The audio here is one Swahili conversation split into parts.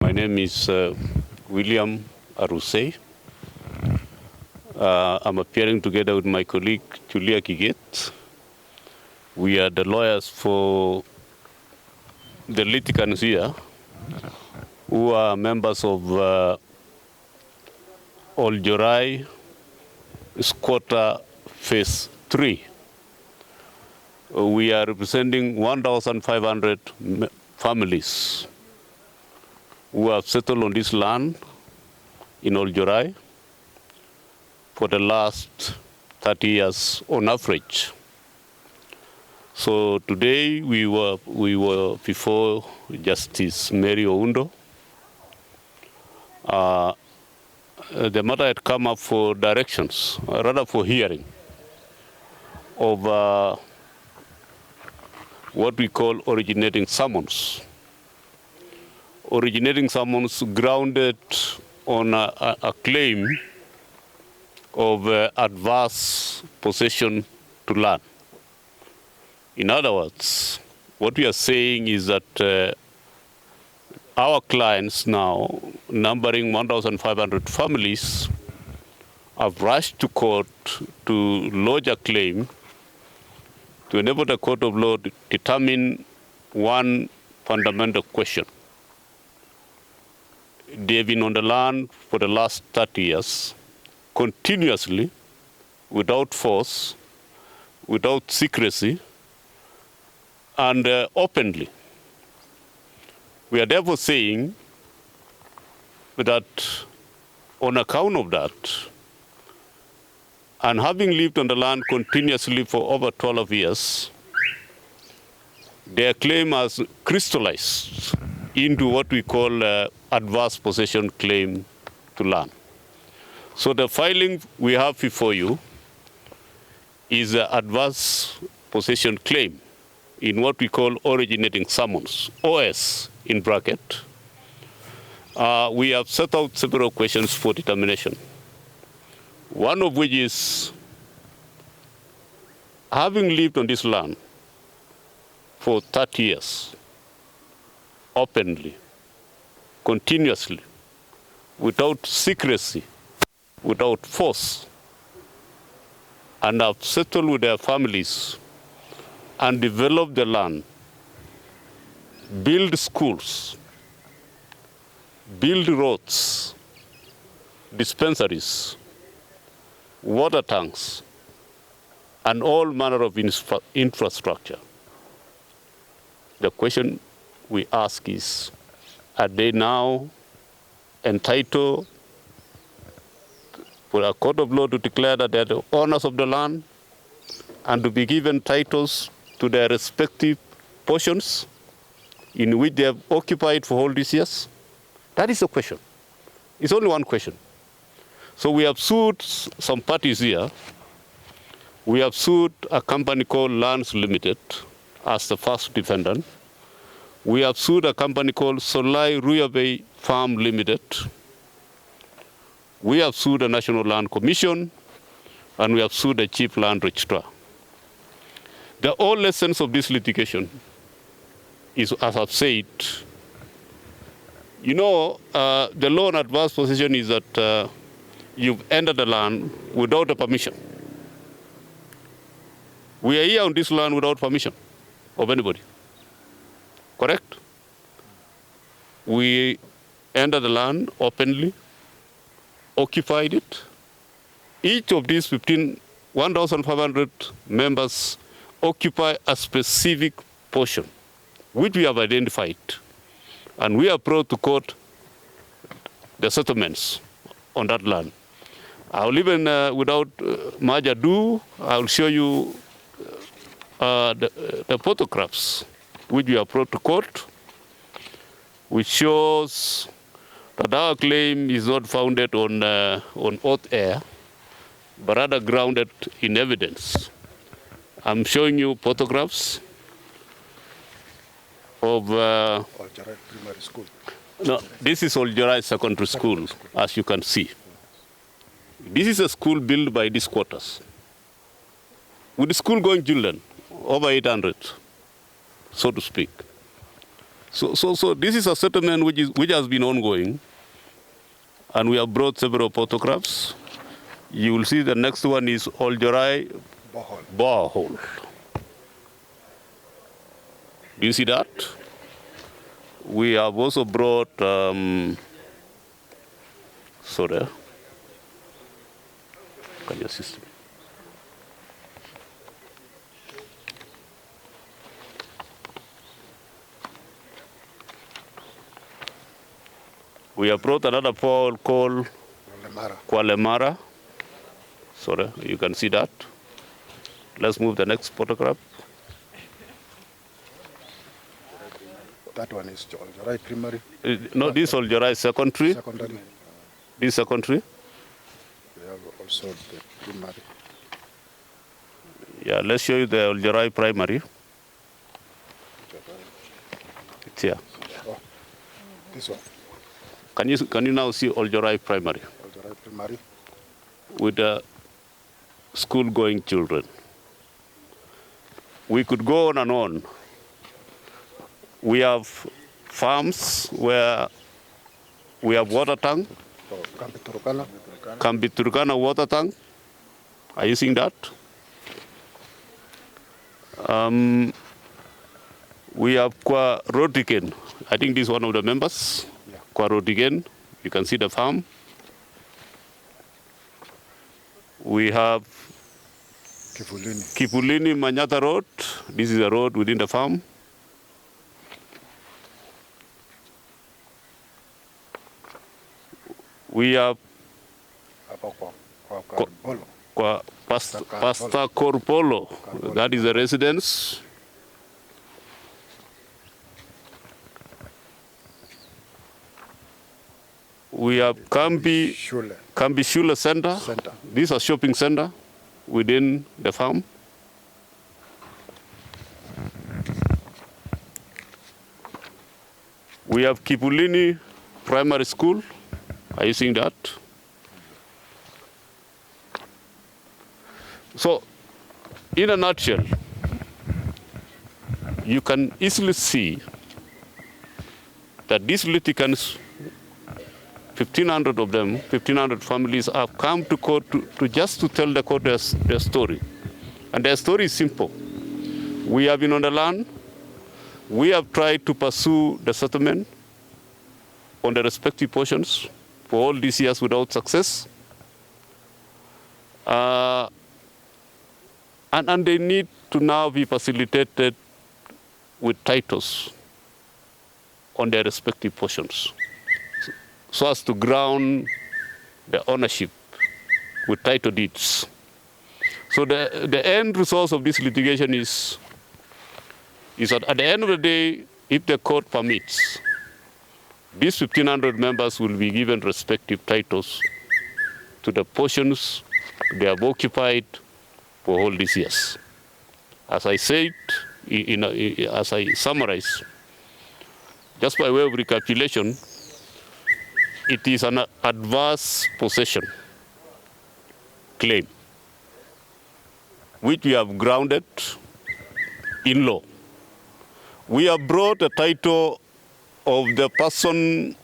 My name is William Arusei. I'm appearing together with my colleague Julia Kiget. We are the lawyers for the litigants here who are members of Oljorai Squatter Phase 3. We are representing 1,500 families who have settled on this land in Oljorai for the last 30 years on average. So today we were before Justice Mary Oundo. The matter had come up for directions, rather for hearing, of what we call originating summons. Originating summons grounded on a claim of adverse possession to land. In other words, what we are saying is that our clients now, numbering 1,500 families, have rushed to court to lodge a claim to enable the court of law to determine one fundamental question. They've been on the land for the last 30 years, continuously, without force, without secrecy, and openly. We are therefore saying that on account of that, and having lived on the land continuously for over 12 years, their claim has crystallized into what we call adverse possession claim to land. So the filing we have before you is an adverse possession claim in what we call originating summons, OS in bracket. We have set out several questions for determination. One of which is, having lived on this land for 30 years, openly, continuously, without secrecy, without force, and have settled with their families and developed the land, build schools, build roads, dispensaries, water tanks, and all manner of infrastructure. The question we ask is, are they now entitled for a court of law to declare that they are the owners of the land and to be given titles to their respective portions in which they have occupied for all these years? That is the question. It's only one question. So we have sued some parties here. We have sued a company called Lands Limited as the first defendant. We have sued a company called Solai Ruyabei Farm Limited. We have sued the National Land Commission, and we have sued the Chief Land Registrar. The whole essence of this litigation is, as I've said, you know, the law on adverse possession is that you've entered the land without a permission. We are here on this land without permission of anybody. Correct? We entered the land openly, occupied it. Each of these 1,500 members occupy a specific portion, which we have identified. And we have brought to court the settlements on that land. I'll even, without much ado, I'll show you the photographs which we have brought to court, which shows that our claim is not founded on hot air, but rather grounded in evidence. I'm showing you photographs of Oljorai Primary School. No, this is Oljorai Secondary School, as you can see. This is a school built by these quarters, with the school-going children, over 800, so to speak. So this is a settlement which has been ongoing, and we have brought several photographs. You will see the next one is Oljorai borehole. Do you see that? We have also brought, sorry, can you assist me? We have brought another pole called Kwalemara. Sorry, you can see that. Let's move the next photograph. That one is Oljorai primary. No, this Oljorai secondary. Secondary. This secondary. We have also the primary. Yeah, let's show you the Oljorai primary. It's here. Oh, this one. Can you now see Oljorai primary? Oljorai primary. With the school-going children. We could go on and on. We have farms where we have water tank. Kambi Turkana water tank. Are you seeing that? We have Kwa Rotiken. I think this is one of the members. Yeah. Kwa Rotiken. You can see the farm. We have Kipulini Manyata Road. This is a road within the farm. We have Pastor Corpolo. That is a residence. We have Kambi Shule Center. This is a shopping center within the farm. We have Kipulini Primary School. Are you seeing that? So, in a nutshell, you can easily see that these litigants, 1,500 of them, 1,500 families have come to court to just to tell the court their story. And their story is simple. We have been on the land. We have tried to pursue the settlement on the respective portions for all these years without success. And they need to now be facilitated with titles on their respective portions, so as to ground the ownership with title deeds. So the end result of this litigation is that at the end of the day, if the court permits, these 1,500 members will be given respective titles to the portions they have occupied for all these years. As I said, as I summarize, just by way of recapitulation, it is an adverse possession claim, which we have grounded in law. We have brought the title of the person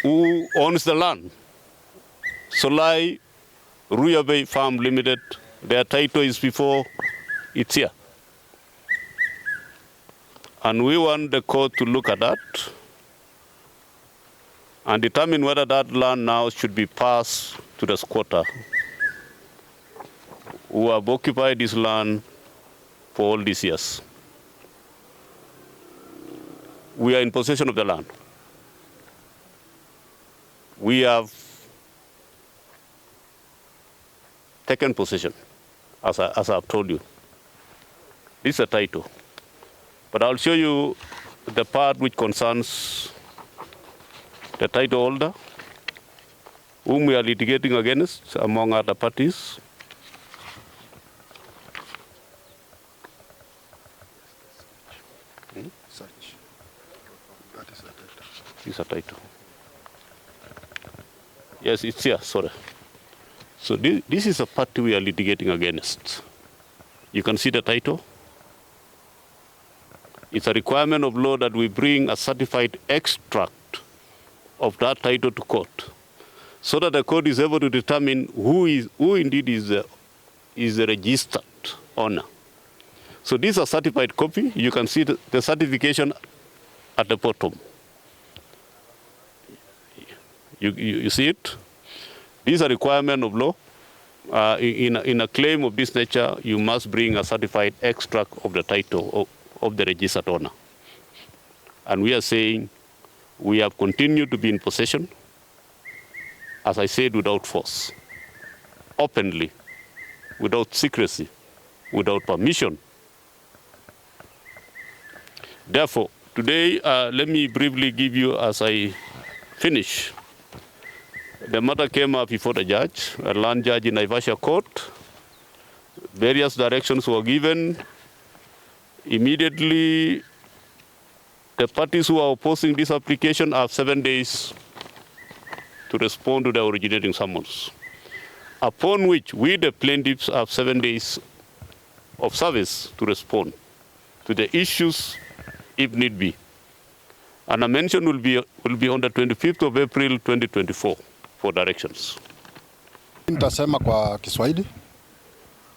who owns the land, Solai Ruyabei Farm Limited. Their title is before it's here. And we want the court to look at that and determine whether that land now should be passed to the squatter who have occupied this land for all these years. We are in possession of the land. We have taken possession, as I've told you. This is a title. But I'll show you the part which concerns the title holder, whom we are litigating against, among other parties. This is a title. Yes, it's here, sorry. So this is a party we are litigating against. You can see the title. It's a requirement of law that we bring a certified extract of that title to court, so that the court is able to determine who indeed is the registered owner. So this is a certified copy. You can see the certification at the bottom. You see it? This is a requirement of law. In a claim of this nature, you must bring a certified extract of the title of the registered owner. And we are saying we have continued to be in possession, as I said, without force, openly, without secrecy, without permission. Therefore, today, let me briefly give you, as I finish, the matter came up before the judge, a land judge in Naivasha Court. Various directions were given. Immediately, the parties who are opposing this application have 7 days to respond to the originating summons, upon which we, the plaintiffs, have 7 days of service to respond to the issues if need be. And a mention will be on the 25th of April 2024 for directions. Nitasema kwa Kiswahili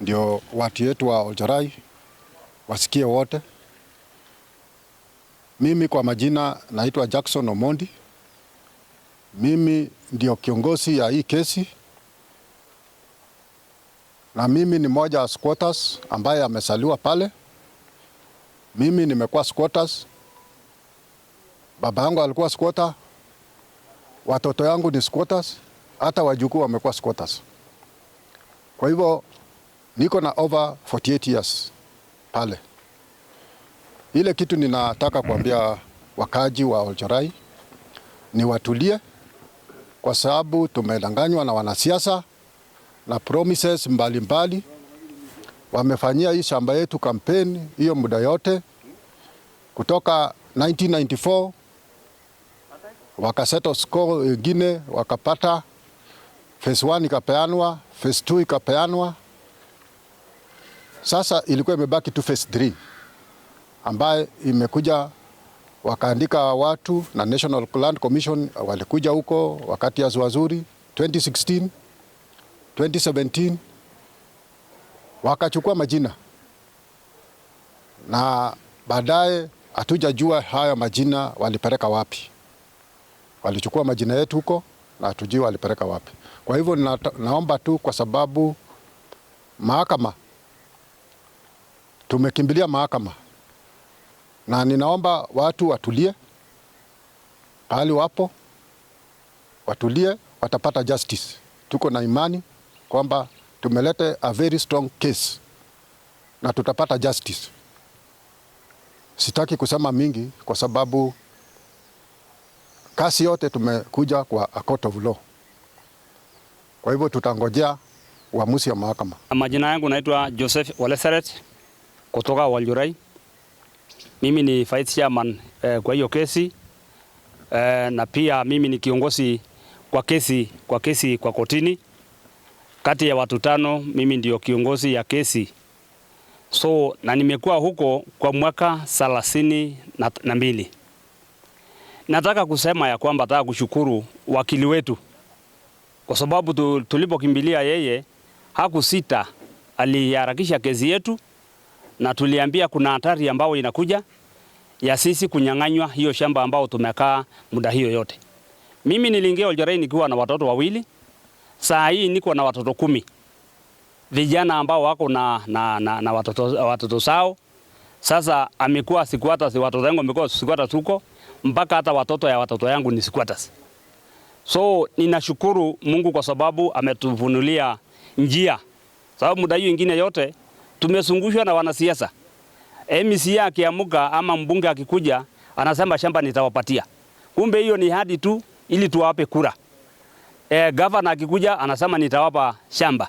ndio watu wetu wa Oljorai wasikie wote. Mimi kwa majina naitwa Jackson Omondi. Mimi ndio kiongozi ya hii kesi. Na mimi ni moja wa squatters ambaye amesaliwa pale. Mimi nimekuwa squatters. Baba yangu alikuwa squatter. Watoto yangu ni squatters. Hata wajukuu wamekuwa squatters. Kwa hivyo niko na over 48 years pale. Ile kitu ninataka kuambia wakaji wa Oljorai ni watulie, kwa sababu tumedanganywa na wanasiasa na promises mbalimbali. Wamefanyia hii shamba yetu kampeni hiyo muda yote kutoka 1994, wakaseto score ingine wakapata, phase 1 ikapeanwa, phase 2 ikapeanwa. Sasa ilikuwa imebaki tu phase 3 ambaye imekuja, wakaandika watu na National Land Commission walikuja huko wakati ya wazuri 2016, 2017 wakachukua majina, na baadaye hatujajua haya majina walipeleka wapi. Walichukua majina yetu huko na hatujui walipeleka wapi. Kwa hivyo naomba tu, kwa sababu mahakama, tumekimbilia mahakama, na ninaomba watu watulie pahali wapo, watulie, watapata justice. Tuko na imani kwamba tumelete a very strong case na tutapata justice. Sitaki kusema mingi kwa sababu kasi yote tumekuja kwa a court of law. Kwa hivyo tutangojea uamuzi wa mahakama. Majina yangu naitwa Joseph Oleseret kutoka Oljorai. Mimi ni vice chairman kwa hiyo kesi, na pia mimi ni kiongozi kwa kotini. Kati ya watu 5 mimi ndio kiongozi ya kesi. So na nimekuwa huko kwa mwaka 32. Nataka kusema ya kwamba nataka kushukuru wakili wetu, kwa sababu tulipokimbilia yeye hakusita, aliharakisha kesi yetu, na tuliambia kuna hatari ambao inakuja ya sisi kunyang'anywa hiyo shamba ambao tumekaa muda hiyo yote. Mimi niliingia Oljorai nikiwa na watoto 2. Saa hii niko na watoto 10. Vijana ambao wako na watoto sao. Sasa amekuwa squatters, watoto wangu wamekuwa squatters huko, mpaka hata watoto ya watoto yangu ni squatters. So ninashukuru Mungu kwa sababu ametufunulia njia. Sababu muda hiyo ingine yote tumezungushwa na wanasiasa. MCA akiamuka ama mbunge akikuja anasema shamba nitawapatia. Kumbe hiyo ni hadi tu ili tuwape kura. Governor akikuja anasema nitawapa shamba.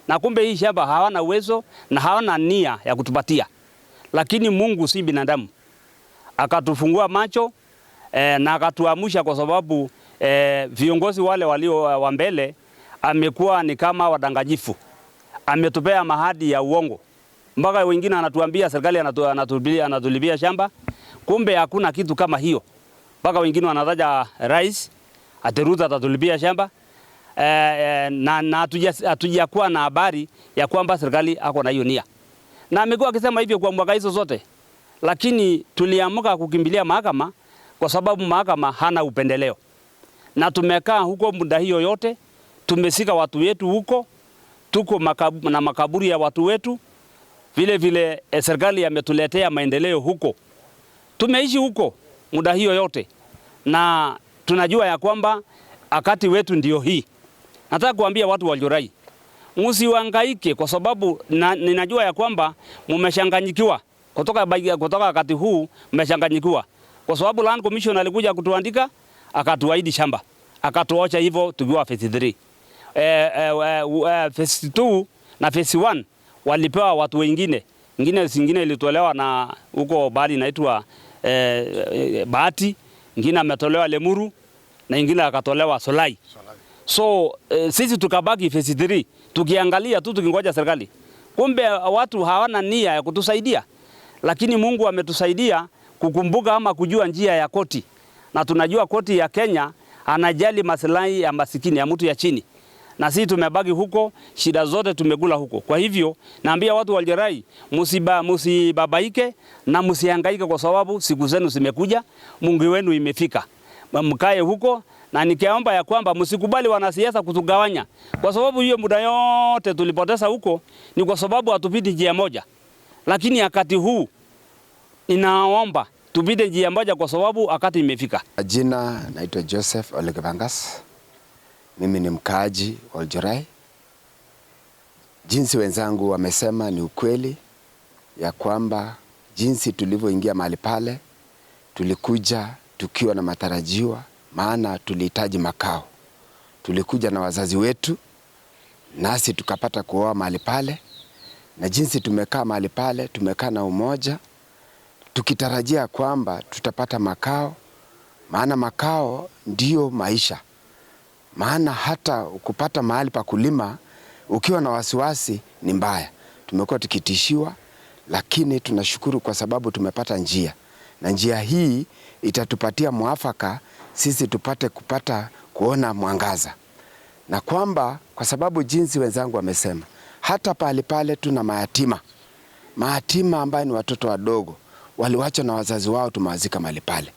Na kumbe hii shamba hawana uwezo na hawana nia ya kutupatia. Lakini Mungu si binadamu. Akatufungua macho na akatuamusha, kwa sababu viongozi wale walio wa mbele amekuwa ni kama wadangajifu. Ametupea mahadi ya uongo. Mpaka wengine anatuambia serikali anatulibia shamba, Kumbe hakuna kitu kama hiyo. Mpaka wengine wanataja rais ati Ruto atatulipia shamba na hatujakuwa na habari ya kwamba serikali ako na hiyo nia. Na amekuwa akisema hivyo kwa mwaka hizo zote. Lakini tuliamka kukimbilia mahakama kwa sababu mahakama hana upendeleo. Na tumekaa huko muda hiyo yote, tumesika watu wetu huko, tuko na makaburi ya watu wetu. Vile vile serikali ametuletea maendeleo huko. Tumeishi huko muda hiyo yote na tunajua ya kwamba akati wetu ndio hii. Nataka kuambia watu wa Oljorai, msihangaike kwa sababu ninajua ya kwamba mmeshanganyikiwa kutoka wakati huu, mmeshanganyikiwa kwa sababu Land Commission alikuja kutuandika akatuahidi shamba, akatuacha hivyo tukiwa phase 3. Phase 2 na phase 1 walipewa watu wengine ilitolewa na huko Bali inaitwa Bahati, ingine ametolewa Lemuru na ingine akatolewa Solai. So sisi tukabaki phase 3 tukiangalia tu tukingoja serikali. Kumbe watu hawana nia ya kutusaidia. Lakini Mungu ametusaidia kukumbuka ama kujua njia ya koti. Na tunajua koti ya Kenya anajali maslahi ya masikini, ya mtu ya chini. Na sisi tumebaki huko, shida zote tumekula huko. Kwa hivyo naambia watu wa Oljorai, msibabaike na msihangaike kwa sababu siku zenu zimekuja, Mungu wenu imefika. Mkae huko na nikiomba ya kwamba msikubali wanasiasa kutugawanya. Kwa sababu hiyo muda yote tulipoteza huko ni kwa sababu hatupiti njia moja. Lakini wakati huu ninaomba tupite njia moja kwa sababu wakati imefika. Jina naitwa Joseph Olekevangas. Mimi ni mkaaji wa Oljorai. Jinsi wenzangu wamesema ni ukweli ya kwamba jinsi tulivyoingia mahali pale tulikuja tukiwa na matarajiwa, maana tulihitaji makao. Tulikuja na wazazi wetu nasi tukapata kuoa mahali pale, na jinsi tumekaa mahali pale tumekaa na umoja tukitarajia kwamba tutapata makao, maana makao ndio maisha. Maana hata kupata mahali pa kulima ukiwa na wasiwasi ni mbaya. Tumekuwa tukitishiwa, lakini tunashukuru kwa sababu tumepata njia. Na njia hii itatupatia mwafaka sisi tupate kuona mwangaza. Na kwamba kwa sababu jinsi wenzangu wamesema, hata pale tuna mayatima. Mayatima ambayo ni watoto wadogo, waliwachwa na wazazi wao, tumewazika mahali pale.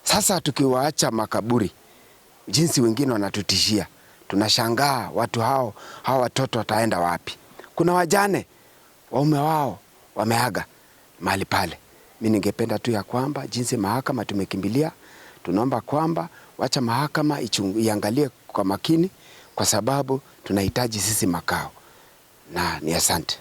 Sasa tukiwaacha makaburi, jinsi wengine wanatutishia, tunashangaa watu hao watoto wataenda wapi? Kuna wajane waume wao wameaga mahali pale. Mimi ningependa tu ya kwamba jinsi mahakama tumekimbilia, tunaomba kwamba wacha mahakama iangalie kwa makini kwa sababu tunahitaji sisi makao. Na ni asante.